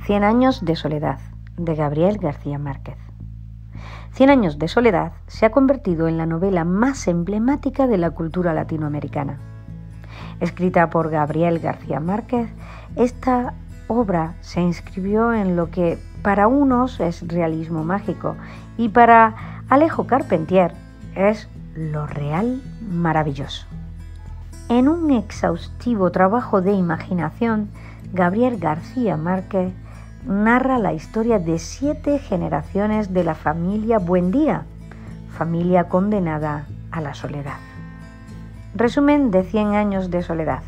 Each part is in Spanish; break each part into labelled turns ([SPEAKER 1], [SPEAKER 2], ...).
[SPEAKER 1] Cien años de soledad, de Gabriel García Márquez. Cien años de soledad se ha convertido en la novela más emblemática de la cultura latinoamericana. Escrita por Gabriel García Márquez, esta obra se inscribió en lo que para unos es realismo mágico y para Alejo Carpentier es lo real maravilloso. En un exhaustivo trabajo de imaginación, Gabriel García Márquez narra la historia de 7 generaciones de la familia Buendía, familia condenada a la soledad. Resumen de 100 años de soledad.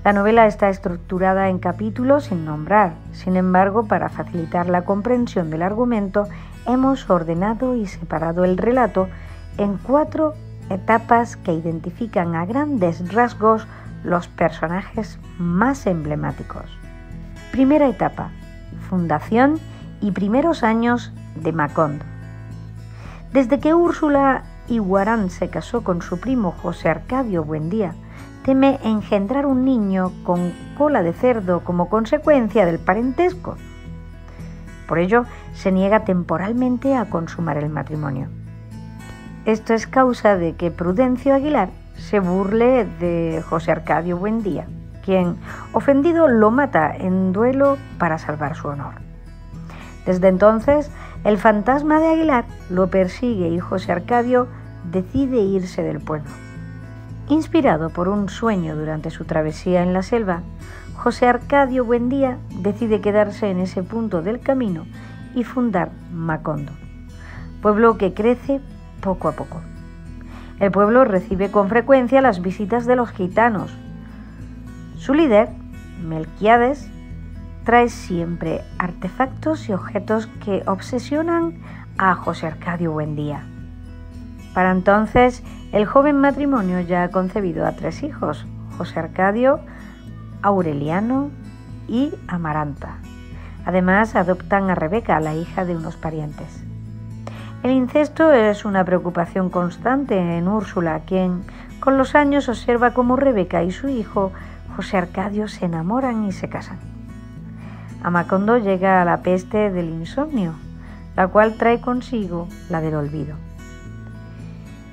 [SPEAKER 1] La novela está estructurada en capítulos sin nombrar. Sin embargo, para facilitar la comprensión del argumento, hemos ordenado y separado el relato en 4 etapas que identifican a grandes rasgos los personajes más emblemáticos. Primera etapa: fundación y primeros años de Macondo. Desde que Úrsula Iguarán se casó con su primo José Arcadio Buendía, teme engendrar un niño con cola de cerdo como consecuencia del parentesco. Por ello, se niega temporalmente a consumar el matrimonio. Esto es causa de que Prudencio Aguilar se burle de José Arcadio Buendía, quien, ofendido, lo mata en duelo para salvar su honor. Desde entonces, el fantasma de Aguilar lo persigue y José Arcadio decide irse del pueblo. Inspirado por un sueño durante su travesía en la selva, José Arcadio Buendía decide quedarse en ese punto del camino y fundar Macondo, pueblo que crece poco a poco. El pueblo recibe con frecuencia las visitas de los gitanos. Su líder, Melquiades, trae siempre artefactos y objetos que obsesionan a José Arcadio Buendía. Para entonces, el joven matrimonio ya ha concebido a 3 hijos: José Arcadio, Aureliano y Amaranta. Además, adoptan a Rebeca, la hija de unos parientes. El incesto es una preocupación constante en Úrsula, quien con los años observa cómo Rebeca y su hijo José Arcadio se enamoran y se casan. A Macondo llega la peste del insomnio, la cual trae consigo la del olvido.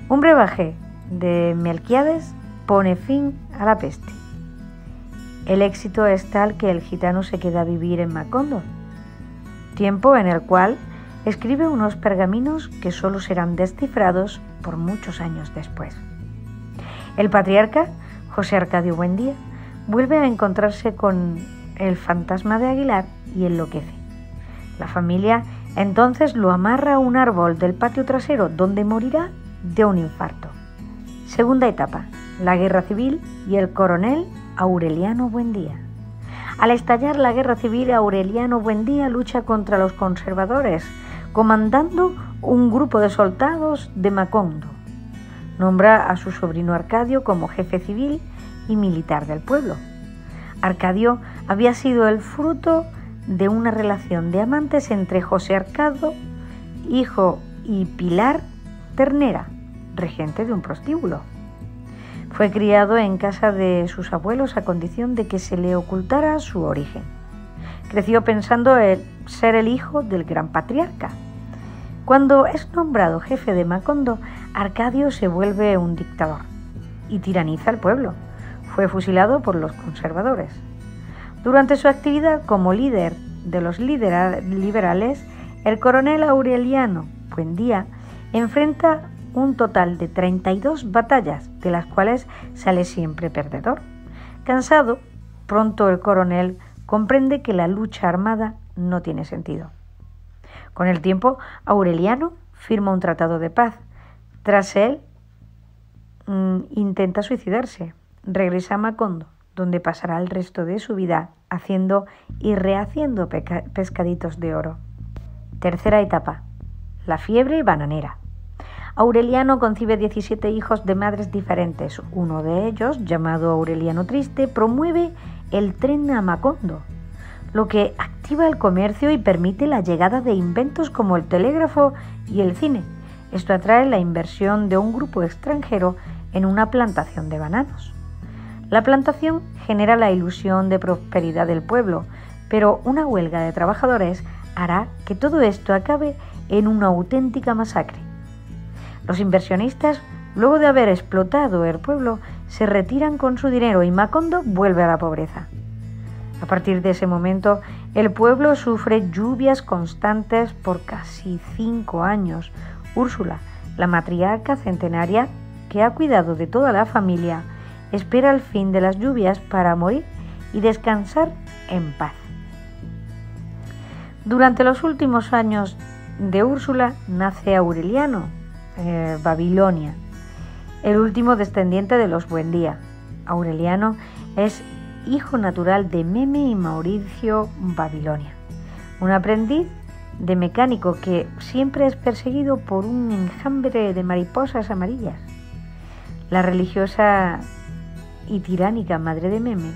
[SPEAKER 1] Un brebaje de Melquiades pone fin a la peste. El éxito es tal que el gitano se queda a vivir en Macondo, tiempo en el cual escribe unos pergaminos que solo serán descifrados por muchos años después. El patriarca, José Arcadio Buendía, vuelve a encontrarse con el fantasma de Aguilar y enloquece. La familia entonces lo amarra a un árbol del patio trasero, donde morirá de un infarto. Segunda etapa: la guerra civil y el coronel Aureliano Buendía. Al estallar la guerra civil, Aureliano Buendía lucha contra los conservadores, comandando un grupo de soldados de Macondo. Nombra a su sobrino Arcadio como jefe civil y militar del pueblo. Arcadio había sido el fruto de una relación de amantes entre José Arcadio, hijo, y Pilar Ternera, regente de un prostíbulo. Fue criado en casa de sus abuelos a condición de que se le ocultara su origen. Creció pensando ser el hijo del gran patriarca. Cuando es nombrado jefe de Macondo, Arcadio se vuelve un dictador y tiraniza al pueblo. Fue fusilado por los conservadores. Durante su actividad como líder de los liberales, el coronel Aureliano Buendía enfrenta un total de 32 batallas, de las cuales sale siempre perdedor. Cansado, pronto el coronel comprende que la lucha armada no tiene sentido. Con el tiempo, Aureliano firma un tratado de paz. Tras él, intenta suicidarse. Regresa a Macondo, donde pasará el resto de su vida haciendo y rehaciendo pescaditos de oro. Tercera etapa: la fiebre bananera. Aureliano concibe 17 hijos de madres diferentes. Uno de ellos, llamado Aureliano Triste, promueve el tren a Macondo, lo que activa el comercio y permite la llegada de inventos como el telégrafo y el cine. Esto atrae la inversión de un grupo extranjero en una plantación de bananos. La plantación genera la ilusión de prosperidad del pueblo, pero una huelga de trabajadores hará que todo esto acabe en una auténtica masacre. Los inversionistas, luego de haber explotado el pueblo, se retiran con su dinero y Macondo vuelve a la pobreza. A partir de ese momento, el pueblo sufre lluvias constantes por casi 5 años. Úrsula, la matriarca centenaria que ha cuidado de toda la familia, espera el fin de las lluvias para morir y descansar en paz. Durante los últimos años de Úrsula nace Aureliano, Babilonia, el último descendiente de los Buendía. Aureliano es hijo natural de Meme y Mauricio Babilonia, un aprendiz de mecánico que siempre es perseguido por un enjambre de mariposas amarillas. La religiosa y tiránica madre de Meme,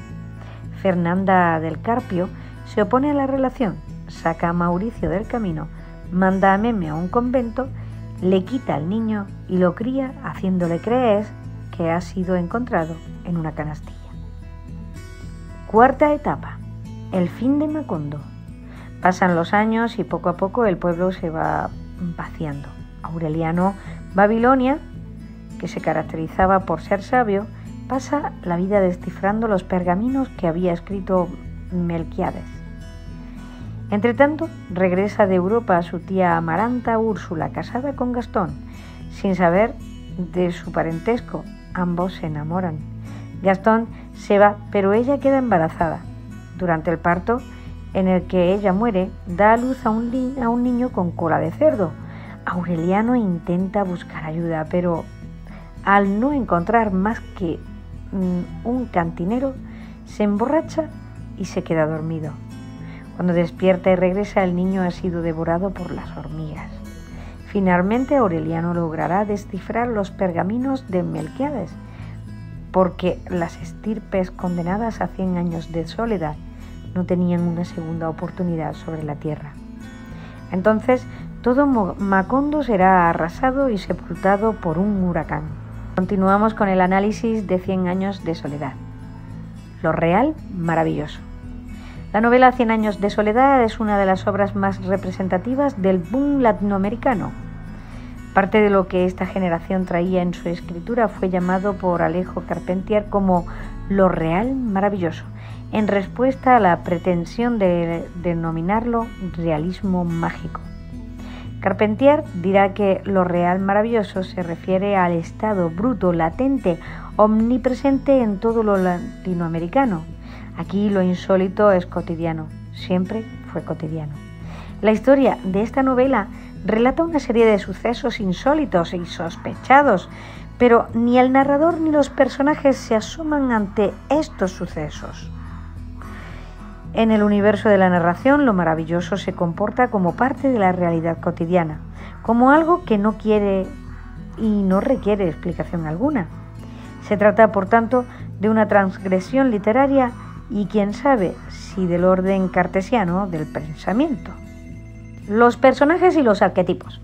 [SPEAKER 1] Fernanda del Carpio, se opone a la relación, saca a Mauricio del camino, manda a Meme a un convento, le quita al niño y lo cría haciéndole creer que ha sido encontrado en una canastilla. Cuarta etapa, el fin de Macondo. Pasan los años y poco a poco el pueblo se va vaciando. Aureliano Babilonia, que se caracterizaba por ser sabio, pasa la vida descifrando los pergaminos que había escrito Melquiades. Entretanto, regresa de Europa su tía Amaranta Úrsula, casada con Gastón, sin saber de su parentesco. Ambos se enamoran. Gastón se va, pero ella queda embarazada. Durante el parto, en el que ella muere, da a luz a un niño con cola de cerdo. Aureliano intenta buscar ayuda, pero al no encontrar más que un cantinero, se emborracha y se queda dormido. Cuando despierta y regresa, el niño ha sido devorado por las hormigas. Finalmente, Aureliano logrará descifrar los pergaminos de Melquiades, porque las estirpes condenadas a 100 años de soledad no tenían una segunda oportunidad sobre la tierra. Entonces, todo Macondo será arrasado y sepultado por un huracán. Continuamos con el análisis de 100 años de soledad. Lo real, maravilloso. La novela 100 años de soledad es una de las obras más representativas del boom latinoamericano. Parte de lo que esta generación traía en su escritura fue llamado por Alejo Carpentier como lo real maravilloso, en respuesta a la pretensión de denominarlo realismo mágico. Carpentier dirá que lo real maravilloso se refiere al estado bruto, latente, omnipresente en todo lo latinoamericano. Aquí lo insólito es cotidiano, siempre fue cotidiano. La historia de esta novela relata una serie de sucesos insólitos y sospechados, pero ni el narrador ni los personajes se asoman ante estos sucesos. En el universo de la narración, lo maravilloso se comporta como parte de la realidad cotidiana, como algo que no quiere y no requiere explicación alguna. Se trata, por tanto, de una transgresión literaria y quién sabe si del orden cartesiano del pensamiento. Los personajes y los arquetipos.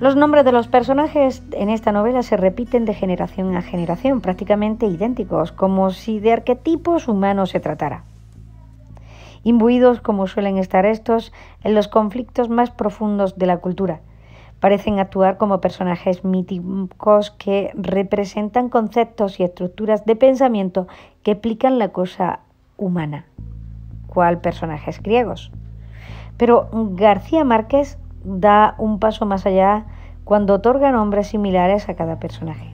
[SPEAKER 1] Los nombres de los personajes en esta novela se repiten de generación a generación, prácticamente idénticos, como si de arquetipos humanos se tratara. Imbuidos, como suelen estar estos, en los conflictos más profundos de la cultura. Parecen actuar como personajes míticos que representan conceptos y estructuras de pensamiento que explican la cosa humana, cual personajes griegos. Pero García Márquez da un paso más allá cuando otorga nombres similares a cada personaje.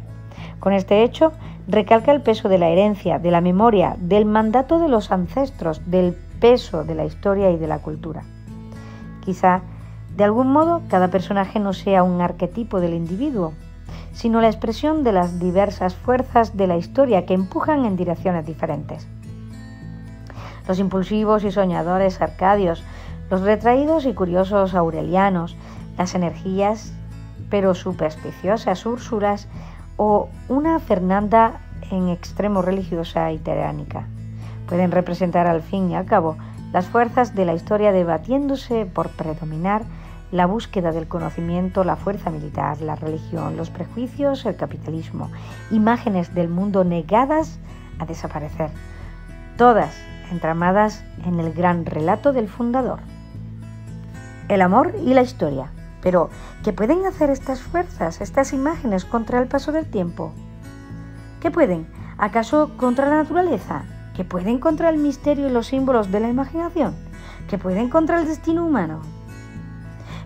[SPEAKER 1] Con este hecho, recalca el peso de la herencia, de la memoria, del mandato de los ancestros, del peso de la historia y de la cultura. Quizá, de algún modo, cada personaje no sea un arquetipo del individuo, sino la expresión de las diversas fuerzas de la historia que empujan en direcciones diferentes. Los impulsivos y soñadores arcadios, los retraídos y curiosos aurelianos, las energías pero supersticiosas úrsulas o una Fernanda en extremo religiosa y tiránica. Pueden representar al fin y al cabo las fuerzas de la historia debatiéndose por predominar la búsqueda del conocimiento, la fuerza militar, la religión, los prejuicios, el capitalismo, imágenes del mundo negadas a desaparecer. Todas entramadas en el gran relato del fundador. El amor y la historia. Pero, ¿qué pueden hacer estas fuerzas, estas imágenes contra el paso del tiempo? ¿Qué pueden? ¿Acaso contra la naturaleza? ¿Qué pueden contra el misterio y los símbolos de la imaginación? ¿Qué pueden contra el destino humano?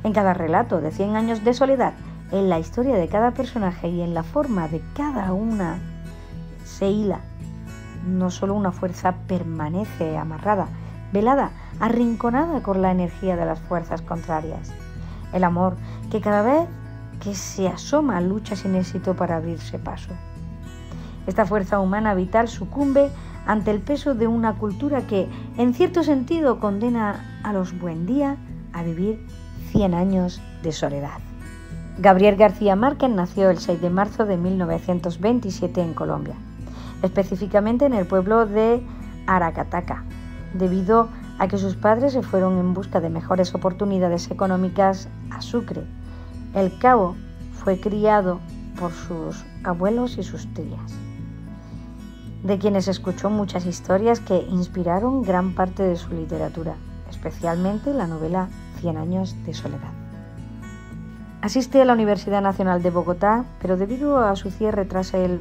[SPEAKER 1] En cada relato de 100 años de soledad, en la historia de cada personaje y en la forma de cada una, se hila. No solo una fuerza permanece amarrada, velada, arrinconada con la energía de las fuerzas contrarias. El amor, que cada vez que se asoma lucha sin éxito para abrirse paso. Esta fuerza humana vital sucumbe ante el peso de una cultura que, en cierto sentido, condena a los Buendía a vivir 100 años de soledad. Gabriel García Márquez nació el 6 de marzo de 1927 en Colombia, específicamente en el pueblo de Aracataca, debido a que sus padres se fueron en busca de mejores oportunidades económicas a Sucre. El cabo fue criado por sus abuelos y sus tías, de quienes escuchó muchas historias que inspiraron gran parte de su literatura, especialmente la novela 100 años de soledad. Asiste a la Universidad Nacional de Bogotá, pero debido a su cierre tras el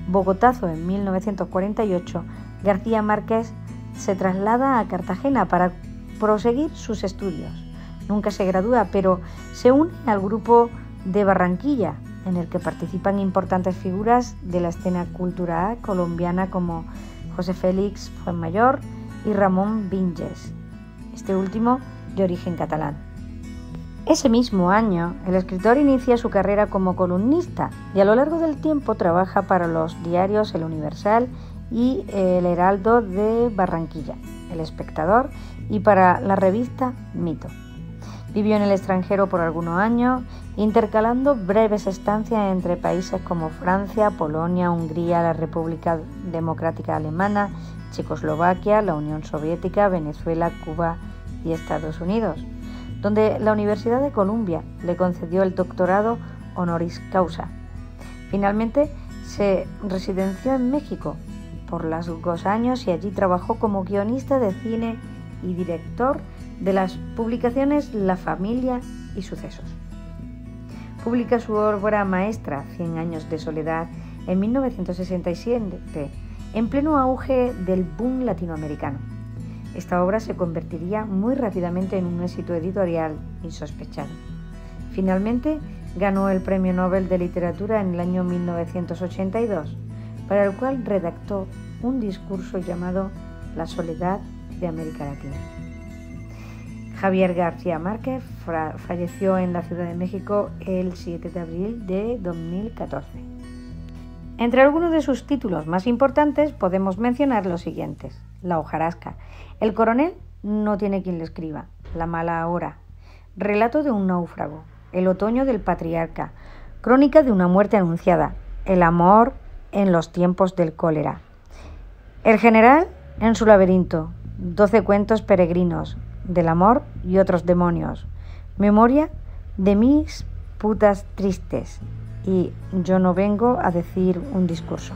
[SPEAKER 1] Bogotazo en 1948, García Márquez se traslada a Cartagena para proseguir sus estudios. Nunca se gradúa, pero se une al grupo de Barranquilla, en el que participan importantes figuras de la escena cultural colombiana como José Félix Fuenmayor y Ramón Vinges, este último de origen catalán. Ese mismo año, el escritor inicia su carrera como columnista y a lo largo del tiempo trabaja para los diarios El Universal y El Heraldo de Barranquilla, El Espectador y para la revista Mito. Vivió en el extranjero por algunos años, intercalando breves estancias entre países como Francia, Polonia, Hungría, la República Democrática Alemana, Checoslovaquia, la Unión Soviética, Venezuela, Cuba y Estados Unidos, donde la Universidad de Columbia le concedió el doctorado honoris causa. Finalmente se residenció en México por largos años y allí trabajó como guionista de cine y director de las publicaciones La Familia y Sucesos. Publica su obra maestra, 100 años de soledad, en 1967, en pleno auge del boom latinoamericano. Esta obra se convertiría muy rápidamente en un éxito editorial insospechado. Finalmente, ganó el Premio Nobel de Literatura en el año 1982, para el cual redactó un discurso llamado La soledad de América Latina. Javier García Márquez falleció en la Ciudad de México el 7 de abril de 2014. Entre algunos de sus títulos más importantes podemos mencionar los siguientes: La hojarasca, El coronel no tiene quien le escriba, La mala hora, Relato de un náufrago, El otoño del patriarca, Crónica de una muerte anunciada, El amor en los tiempos del cólera, El general en su laberinto, 12 cuentos peregrinos, Del amor y otros demonios, Memoria de mis putas tristes y Yo no vengo a decir un discurso.